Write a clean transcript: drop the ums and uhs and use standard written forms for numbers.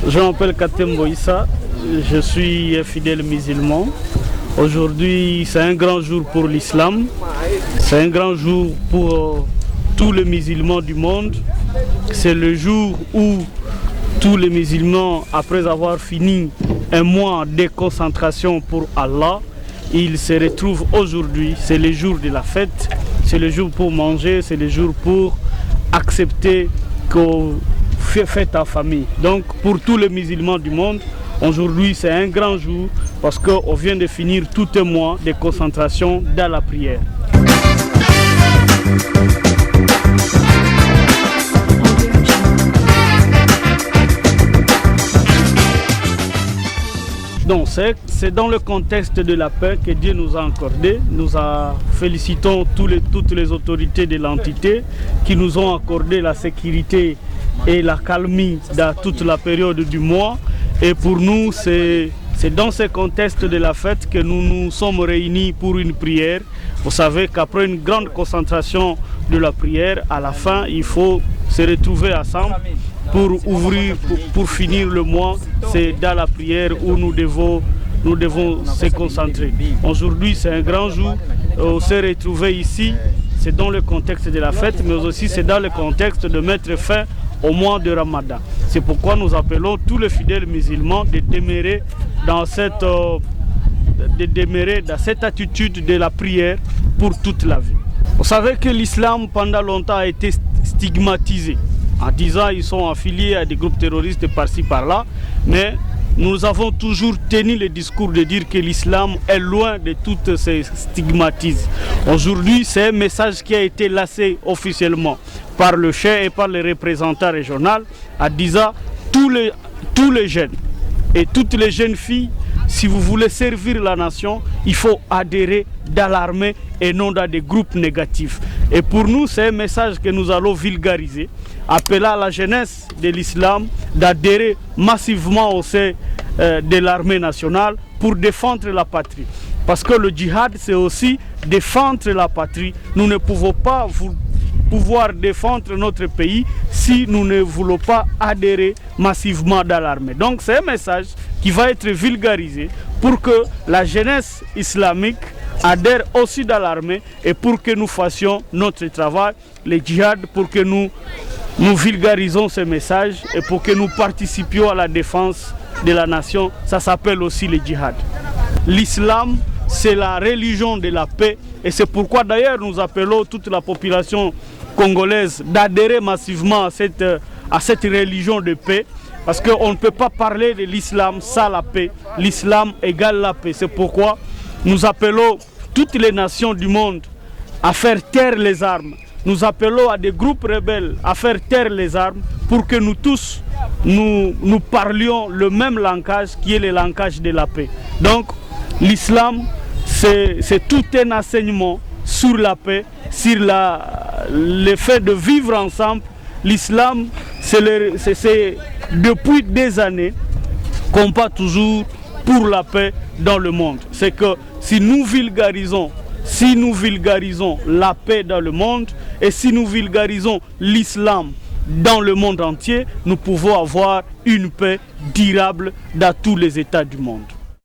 Je m'appelle Katem Boïssa, je suis fidèle musulman. Aujourd'hui, c'est un grand jour pour l'islam, c'est un grand jour pour tous les musulmans du monde. C'est le jour où tous les musulmans, après avoir fini un mois de concentration pour Allah, ils se retrouvent aujourd'hui. C'est le jour de la fête, c'est le jour pour manger, c'est le jour pour accepter qu'on fait fête en famille. Donc pour tous les musulmans du monde, aujourd'hui c'est un grand jour parce qu'on vient de finir tout un mois de concentration dans la prière. Donc c'est dans le contexte de la paix que Dieu nous a accordé. Nous félicitons toutes les autorités de l'entité qui nous ont accordé la sécurité et la calmie dans toute la période du mois. Et pour nous, c'est dans ce contexte de la fête que nous nous sommes réunis pour une prière. Vous savez qu'après une grande concentration de la prière, à la fin, il faut se retrouver ensemble pour finir le mois. C'est dans la prière où nous devons se concentrer. Aujourd'hui, c'est un grand jour. On s'est retrouvés ici. C'est dans le contexte de la fête, mais aussi c'est dans le contexte de mettre fin au mois de Ramadan. C'est pourquoi nous appelons tous les fidèles musulmans de demeurer dans cette attitude de la prière pour toute la vie. Vous savez que l'islam pendant longtemps a été stigmatisé en disant qu'ils sont affiliés à des groupes terroristes par-ci par-là, mais nous avons toujours tenu le discours de dire que l'islam est loin de toutes ces stigmatismes. Aujourd'hui, c'est un message qui a été lancé officiellement par le chef et par les représentants régionaux en disant tous les jeunes et toutes les jeunes filles, si vous voulez servir la nation, il faut adhérer dans l'armée et non dans des groupes négatifs. Et pour nous, c'est un message que nous allons vulgariser, appeler à la jeunesse de l'islam d'adhérer massivement au sein de l'armée nationale pour défendre la patrie. Parce que le djihad, c'est aussi défendre la patrie. Nous ne pouvons pas pouvoir défendre notre pays si nous ne voulons pas adhérer massivement dans l'armée. Donc c'est un message qui va être vulgarisé pour que la jeunesse islamique adhère aussi dans l'armée et pour que nous fassions notre travail, le djihad, pour que nous vulgarisons ce message et pour que nous participions à la défense de la nation. Ça s'appelle aussi le djihad. L'islam, c'est la religion de la paix et c'est pourquoi d'ailleurs nous appelons toute la population congolaise d'adhérer massivement à cette religion de paix, parce qu'on ne peut pas parler de l'islam sans la paix. L'islam égale la paix. C'est pourquoi nous appelons toutes les nations du monde à faire taire les armes. Nous appelons à des groupes rebelles à faire taire les armes pour que nous tous, nous parlions le même langage qui est le langage de la paix. Donc l'islam, c'est tout un enseignement sur la paix, sur le fait de vivre ensemble. L'islam, c'est depuis des années qu'on bat toujours pour la paix dans le monde. C'est que si nous vulgarisons la paix dans le monde et si nous vulgarisons l'islam dans le monde entier, nous pouvons avoir une paix durable dans tous les États du monde.